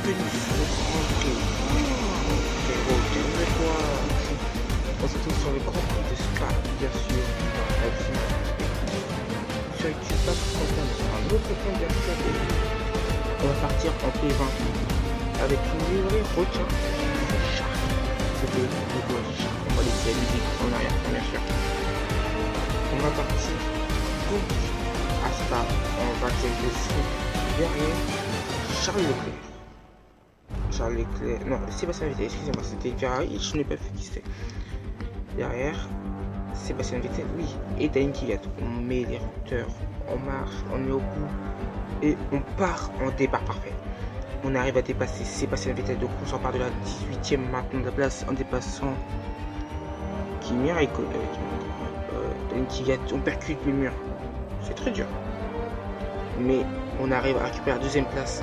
bienvenue sur le Grand Prix. Frérot, calme-toi. On se trouve sur le Grand Prix de Spa, bien sûr, avec sur YouTube, pas sur compte, sur un autre compte bien sûr. On va partir en P20 avec une livrée requin. C'était le chat. On va laisser la musique en arrière, bien sûr. On va partir donc à Spa. On va laisser derrière Charles Leclerc. Charles Leclerc, non, Sébastien Vettel, excusez-moi, c'était Ferrari, je n'ai pas vu qui c'était. Derrière, Sébastien Vettel, oui, et Daniel Kvyat. On met les rupteurs en marche, on est au bout, et on part en départ parfait. On arrive à dépasser Sébastien Vettel, donc on s'empare de la 18e maintenant de la place en dépassant Kimi Raikkonen, Daniel Kvyat. On percute le mur, c'est très dur. Mais on arrive à récupérer la deuxième place.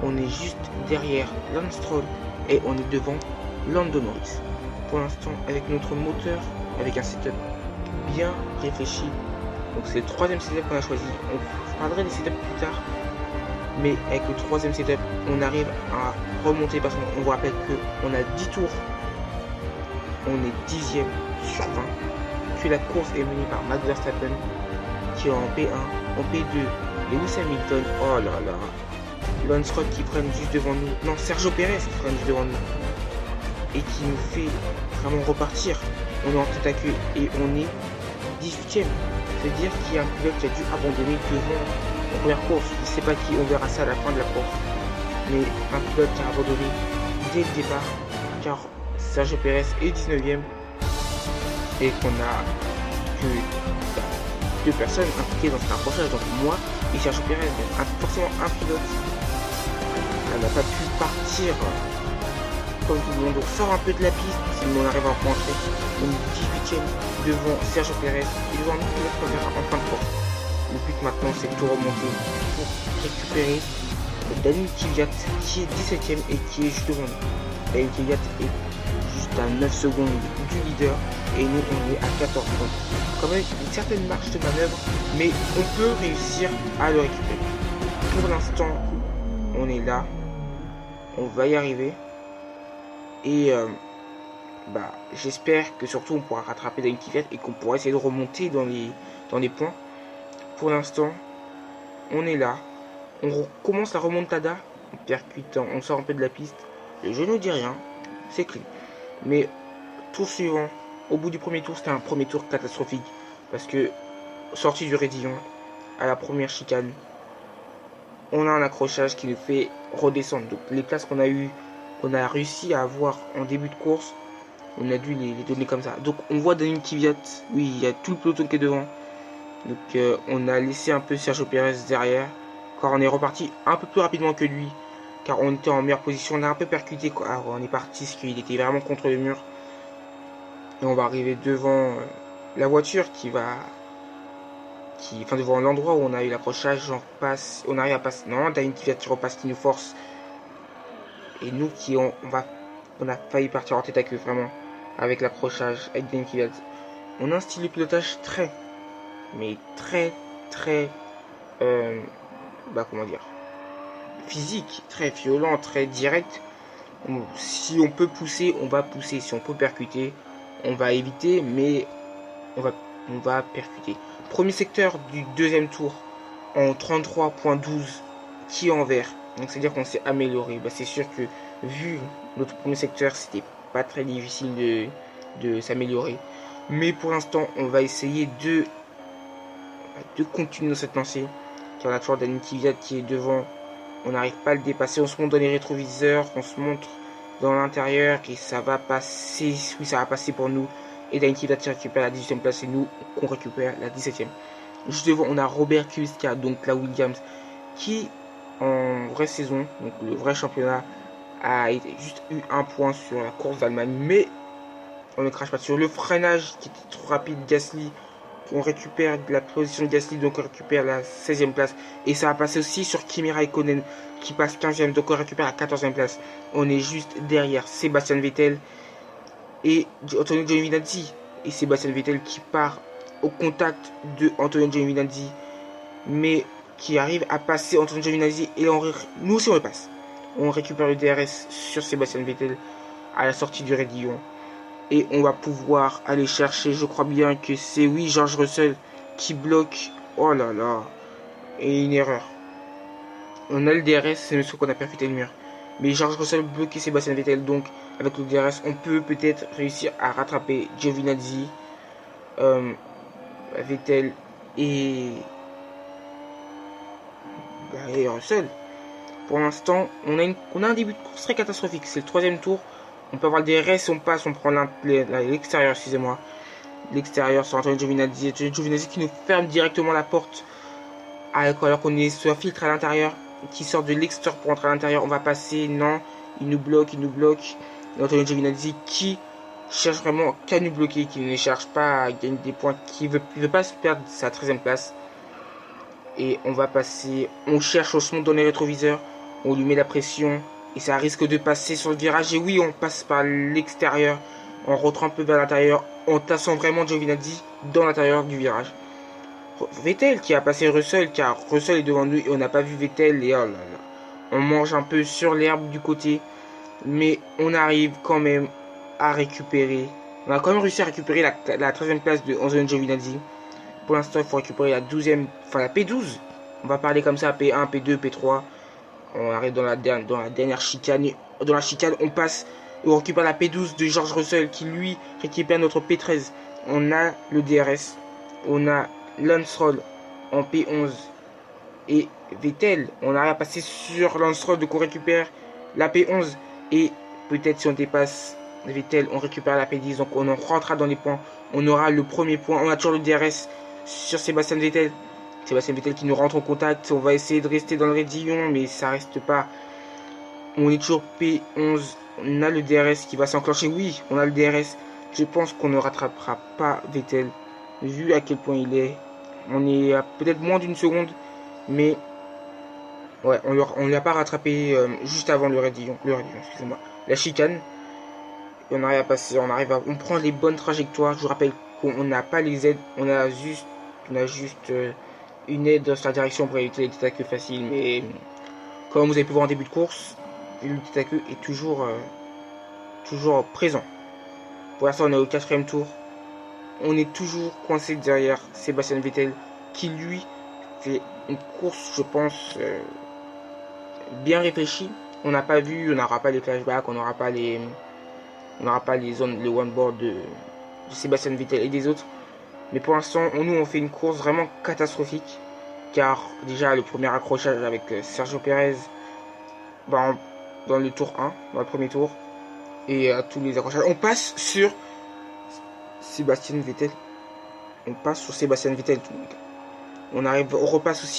On est juste derrière Lance Stroll et on est devant Lando Norris. Pour l'instant, avec notre moteur, avec un setup bien réfléchi. Donc c'est le troisième setup qu'on a choisi. On parlerait des setups plus tard. Mais avec le troisième setup, on arrive à remonter parce qu'on vous rappelle qu'on a 10 tours. On est 10e sur 20. Puis la course est menée par Max Verstappen qui est en P1, en P2. Lewis Hamilton, oh là là. Lance Stroll qui prennent juste devant nous. Non, Sergio Pérez qui prennent juste devant nous. Et qui nous fait vraiment repartir. On est en tête à queue et on est 18ème. C'est-à-dire qu'il y a un pilote qui a dû abandonner devant la première course. Je ne sais pas qui, on verra ça à la fin de la course. Mais un pilote qui a abandonné dès le départ. Car Sergio Pérez est 19ème. Et qu'on a que deux personnes impliquées dans cet accrochage. Donc moi et Sergio Pérez. Donc forcément un pilote. Elle n'a pas pu partir comme tout le monde. Donc sort un peu de la piste, sinon on arrive à rentrer. On est 18ème devant Sergio Pérez et devant un pilote qu'on verra en fin de course. Le but maintenant c'est de tout remonter pour récupérer Daniel Kvyat qui est 17ème et qui est juste devant nous. Daniel Kvyat est juste à 9 secondes du leader et nous on est à 14 secondes. Quand même une certaine marge de manœuvre, mais on peut réussir à le récupérer. Pour l'instant, on est là. On va y arriver et j'espère que surtout on pourra rattraper Daniel Kvyat et qu'on pourra essayer de remonter dans les points. Pour l'instant on est là, on commence la remontada en percutant, on sort un peu de la piste, je ne dis rien, c'est clean. Mais tour suivant, au bout du premier tour, c'était un premier tour catastrophique parce que sorti du raidillon à la première chicane, on a un accrochage qui nous fait redescendre. Donc les places qu'on a eu, qu'on a réussi à avoir en début de course, on a dû les donner comme ça. Donc on voit Daniel Kvyat, oui, il y a tout le peloton qui est devant. Donc on a laissé un peu Sergio Pérez derrière, car on est reparti un peu plus rapidement que lui, car on était en meilleure position. On a un peu percuté, quoi. Alors, on est parti parce qu'il était vraiment contre le mur. Et on va arriver devant la voiture enfin devant l'endroit où on a eu l'accrochage, on arrive à passer. Non, Daniel Kvyat qui repasse, qui nous force. Et nous on a failli partir en tête à queue vraiment avec l'accrochage avec Daniel Kvyat. On a un style de pilotage très physique, très violent, très direct. Si on peut pousser, on va pousser. Si on peut percuter, on va éviter, mais on va percuter. Premier secteur du deuxième tour en 33.12 qui est en vert. Donc c'est à dire qu'on s'est amélioré. C'est sûr que vu notre premier secteur, c'était pas très difficile de s'améliorer. Mais pour l'instant, on va essayer de continuer dans cette lancée. Car on a toujours Daniel Kvyat qui est devant. On n'arrive pas à le dépasser. On se montre dans les rétroviseurs. On se montre dans l'intérieur. Et ça va passer. Oui, ça va passer pour nous. Et Daniel Kvyat qui récupère la 18e place. Et nous, on récupère la 17e. Juste devant, on a Robert Kubica, donc la Williams, qui en vraie saison, donc le vrai championnat, a juste eu un point sur la course d'Allemagne. Mais on ne crache pas sur le freinage qui était trop rapide. Gasly, on récupère la position de Gasly, donc on récupère la 16e place. Et ça va passer aussi sur Kimi Raikkonen qui passe 15e, donc on récupère la 14e place. On est juste derrière Sébastien Vettel et Antonio Giovinazzi. Et Sébastien Vettel qui part au contact de Antonio Giovinazzi, mais qui arrive à passer Antonio Giovinazzi et nous aussi on le passe. on récupère le DRS sur Sébastien Vettel à la sortie du raidillon. Et on va pouvoir aller chercher, je crois bien que c'est, oui, George Russell qui bloque. Oh là là. Et une erreur. On a le DRS, c'est le truc qu'on a percuté le mur. Mais George Russell bloqué Sébastien Vettel, donc avec le DRS, on peut peut-être réussir à rattraper Giovinazzi, Vettel et Russell. Pour l'instant, on a un début de course très catastrophique. C'est le troisième tour. On peut avoir le DRS, on passe, on prend l'extérieur, excusez-moi. L'extérieur sur Antonio Giovinazzi. Antonio Giovinazzi qui nous ferme directement la porte alors qu'on est sur un filtre à l'intérieur qui sort de l'extérieur pour entrer à l'intérieur. On va passer, non, il nous bloque. Et Antonio Giovinazzi qui cherche vraiment qu'à nous bloquer, qui ne cherche pas à gagner des points, qui veut pas se perdre sa 13e place. Et on va passer, on cherche, on se monte dans les rétroviseurs, on lui met la pression et ça risque de passer sur le virage. Et oui, on passe par l'extérieur, on rentre un peu vers l'intérieur, en tassant vraiment Giovinazzi dans l'intérieur du virage. Vettel qui a passé Russell, car Russell est devant nous et on n'a pas vu Vettel. Et oh là là, on mange un peu sur l'herbe du côté, mais on arrive quand même à récupérer. On a quand même réussi à récupérer la 13e place de Antonio Giovinazzi. Pour l'instant, il faut récupérer la 12e, enfin la P12. On va parler comme ça, P1, P2, P3. On arrive dans la dernière chicane. Dans la chicane, on passe et on récupère la P12 de George Russell qui lui récupère notre P13. On a le DRS. On a Lance Stroll en P11 et Vettel. On arrive à passer sur Lance Stroll, donc on récupère la P11 et peut-être si on dépasse Vettel, on récupère la P10, donc on en rentrera dans les points. On aura le premier point. On a toujours le DRS sur Sébastien Vettel. Sébastien Vettel qui nous rentre en contact. On va essayer de rester dans le raidillon, mais ça reste pas. On est toujours P11. On a le DRS qui va s'enclencher. Oui, on a le DRS. Je pense qu'on ne rattrapera pas Vettel. Vu à quel point il est. On est à peut-être moins d'une seconde. Mais ouais, on ne l'a pas rattrapé juste avant le raidillon, excusez-moi. La chicane. Et on arrive à passer, on prend les bonnes trajectoires. Je vous rappelle qu'on n'a pas les aides. On a juste une aide dans sa direction pour éviter les têtes à queue faciles. Mais comme vous avez pu voir en début de course, le tête à queue est toujours présent. Pour l'instant, on est au 4e tour. On est toujours coincé derrière Sébastien Vettel qui lui fait une course, je pense, bien réfléchie. On n'aura pas les flashbacks, on n'aura pas les zones, le one-board de Sébastien Vettel et des autres. Mais pour l'instant, on fait une course vraiment catastrophique. Car déjà, le premier accrochage avec Sergio Perez dans le tour 1, dans le premier tour. Et à tous les accrochages, on passe sur Sébastien Vettel. On repasse aussi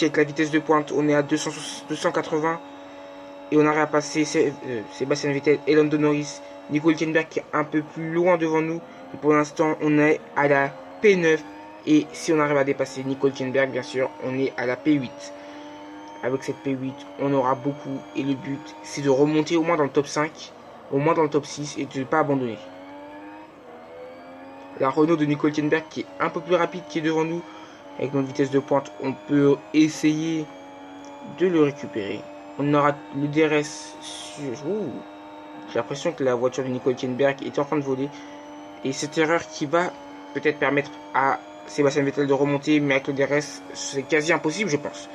avec la vitesse de pointe. On est à 280. Et on arrive à passer Sébastien Vettel et Lando Norris. Nico Hülkenberg qui est un peu plus loin devant nous. Et pour l'instant, on est à la P9. Et si on arrive à dépasser Nico Hülkenberg, bien sûr, on est à la P8. Avec cette P8, on aura beaucoup. Et le but, c'est de remonter au moins dans le top 5, au moins dans le top 6 et de ne pas abandonner. La Renault de Nico Hülkenberg qui est un peu plus rapide, qui est devant nous. Avec notre vitesse de pointe, on peut essayer de le récupérer. On aura le DRS sur... J'ai l'impression que la voiture de Nico Hülkenberg est en train de voler. Et cette erreur qui va peut-être permettre à Sébastien Vettel de remonter, mais avec le DRS, c'est quasi impossible, je pense.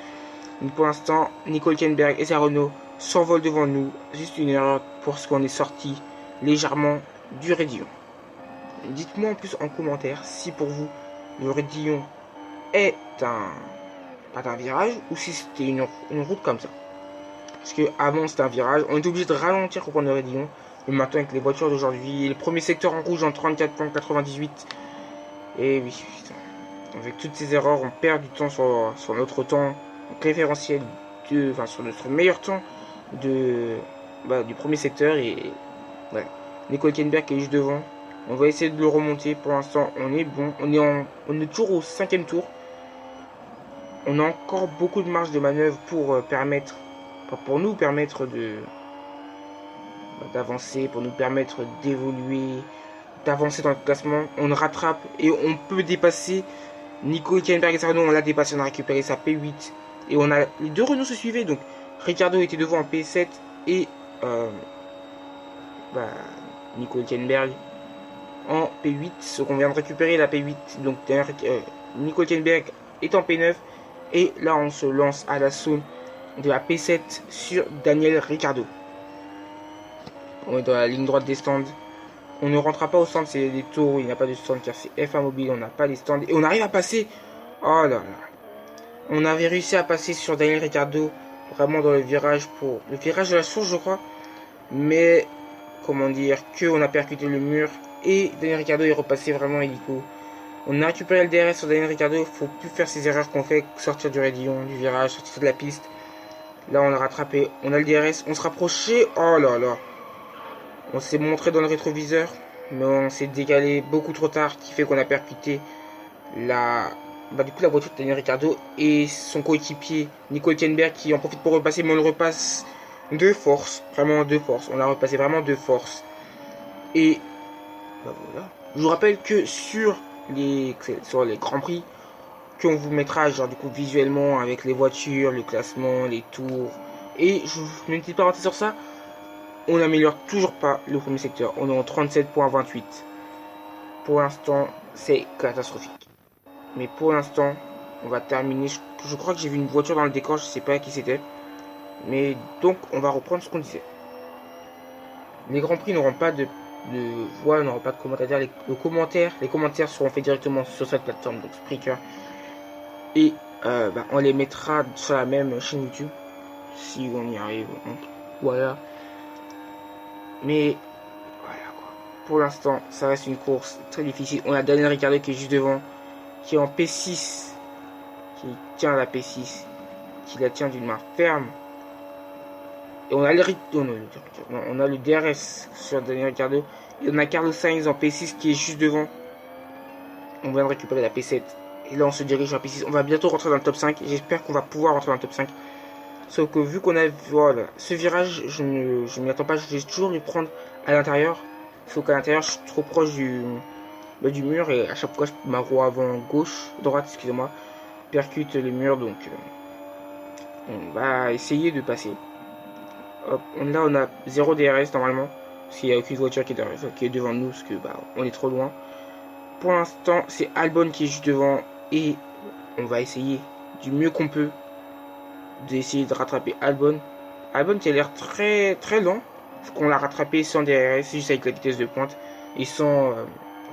Donc pour l'instant, Nico Hülkenberg et sa Renault s'envolent devant nous. Juste une erreur parce qu'on est sorti légèrement du raidillon. Dites-moi en plus en commentaire si pour vous, le raidillon est un virage ou si c'était une route comme ça. Parce que avant c'était un virage, on était obligé de ralentir pour prendre le raidillon. Mais maintenant avec les voitures d'aujourd'hui, le premier secteur en rouge en 34,98. Et oui, putain. Avec toutes ces erreurs, on perd du temps sur notre temps préférentiel, sur notre meilleur temps du premier secteur. Et voilà. Nico Hülkenberg est juste devant. On va essayer de le remonter. Pour l'instant, on est bon. On est toujours au 5e tour. On a encore beaucoup de marge de manœuvre pour nous permettre d'avancer, pour nous permettre d'évoluer, d'avancer dans le classement. On rattrape et on peut dépasser Nico Hülkenberg et sa Renault. On l'a dépassé, on a récupéré sa P8 et les deux Renault se suivaient. Donc Ricciardo était devant en P7 et Nico Hülkenberg en P8. Ce qu'on vient de récupérer la P8. Donc Nico Hülkenberg est en P9. Et là on se lance à l'assaut de la P7 sur Daniel Ricciardo. On est dans la ligne droite des stands. On ne rentrera pas au stand, c'est des tours, il n'y a pas de stand car c'est F1 mobile, on n'a pas les stands. Et on arrive à passer. Oh là là. On avait réussi à passer sur Daniel Ricciardo, vraiment dans le virage de la source je crois. Mais, comment dire, on a percuté le mur. Et Daniel Ricciardo est repassé vraiment hélico. On a récupéré le DRS sur Daniel Ricciardo, il ne faut plus faire ces erreurs qu'on fait, sortir du raidillon, du virage, sortir de la piste. Là on a rattrapé, on a le DRS, on se rapprochait, oh là là. On s'est montré dans le rétroviseur, mais on s'est décalé beaucoup trop tard, qui fait qu'on a percuté la voiture de Daniel Ricciardo et son coéquipier Nico Hülkenberg qui en profite pour repasser, mais on le repasse de force, vraiment de force. On l'a repassé vraiment de force. Et voilà. Je vous rappelle que sur les Grands Prix, qu'on vous mettra genre du coup visuellement avec les voitures, le classement, les tours. Et je mets une petite parenthèse sur ça. On n'améliore toujours pas le premier secteur. On est en 37.28. Pour l'instant, c'est catastrophique. Mais pour l'instant, on va terminer. Je crois que j'ai vu une voiture dans le décor, je sais pas qui c'était. Mais donc, on va reprendre ce qu'on disait. Les Grands Prix n'auront pas de voix, n'auront pas de commentateurs. Les commentaires seront faits directement sur cette plateforme, donc Spreaker. Et on les mettra sur la même chaîne YouTube. Si on y arrive. Voilà. Mais voilà quoi. Pour l'instant, ça reste une course très difficile. On a Daniel Ricciardo qui est juste devant, qui est en P6, qui tient la P6, qui la tient d'une main ferme. Et on a le DRS sur Daniel Ricciardo. Et on a Carlos Sainz en P6 qui est juste devant. On vient de récupérer la P7. Et là on se dirige en P6. On va bientôt rentrer dans le top 5. J'espère qu'on va pouvoir rentrer dans le top 5. Sauf que vu qu'on a voilà, ce virage, je ne m'y attends pas. Je vais toujours le prendre à l'intérieur. Sauf qu'à l'intérieur, je suis trop proche du mur. Et à chaque fois, ma roue avant droite, excusez-moi, percute le mur. Donc, on va essayer de passer. Hop, là, on a 0 DRS normalement. Parce qu'il n'y a aucune voiture qui est devant nous. Parce que on est trop loin. Pour l'instant, c'est Albon qui est juste devant. Et on va essayer du mieux qu'on peut d'essayer de rattraper Albon. Albon qui a l'air très très lent. Parce qu'on l'a rattrapé sans DRS, juste avec la vitesse de pointe. Et sans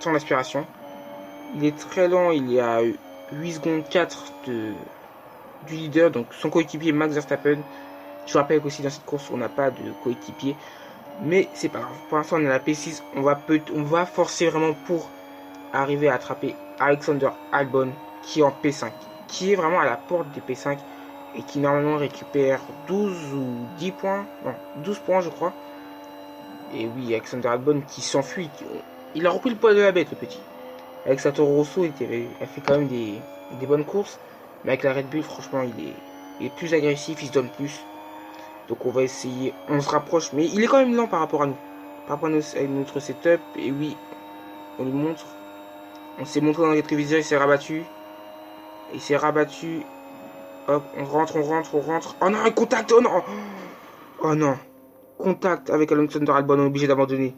aspiration. Il est très lent, il y a 8 secondes 4 du leader. Donc son coéquipier Max Verstappen. Je vous rappelle qu'aussi dans cette course on n'a pas de coéquipier. Mais c'est pas grave. Pour l'instant on est à la P6. On va forcer vraiment pour arriver à attraper Alexander Albon qui est en P5. Qui est vraiment à la porte des P5. Et qui normalement récupère 12 ou 10 points. Non, 12 points je crois. Et oui, Alexander Albon qui s'enfuit. Il a repris le poids de la bête le petit. Avec sa Toro Rosso, il a fait quand même des bonnes courses. Mais avec la Red Bull, franchement, il est plus agressif, il se donne plus. Donc on va essayer. On se rapproche. Mais il est quand même lent par rapport à nous. Par rapport à notre setup. Et oui, on lui montre. On s'est montré dans le rétroviseur, il s'est rabattu. Il s'est rabattu. Hop, on rentre. Oh non, contact, oh non. Oh non. Contact avec Alexander Albon, on est obligé d'abandonner.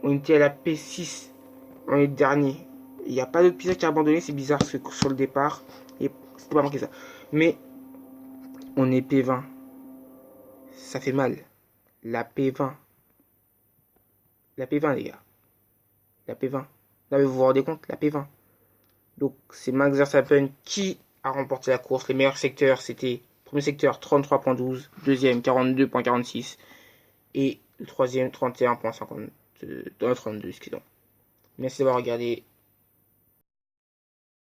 On était à la P6. On est dernier. Il n'y a pas d'autre pilote qui a abandonné, c'est bizarre parce que sur le départ. Et c'était pas marqué ça. Mais on est P20. Ça fait mal. La P20. La P20 les gars. La P20. Là vous vous rendez compte, la P20. Donc c'est Max Verstappen qui a remporté la course. Les meilleurs secteurs, c'était premier secteur 33.12, deuxième 42.46 et le troisième 31.50 dans le 32, excusez-moi. Merci d'avoir regardé.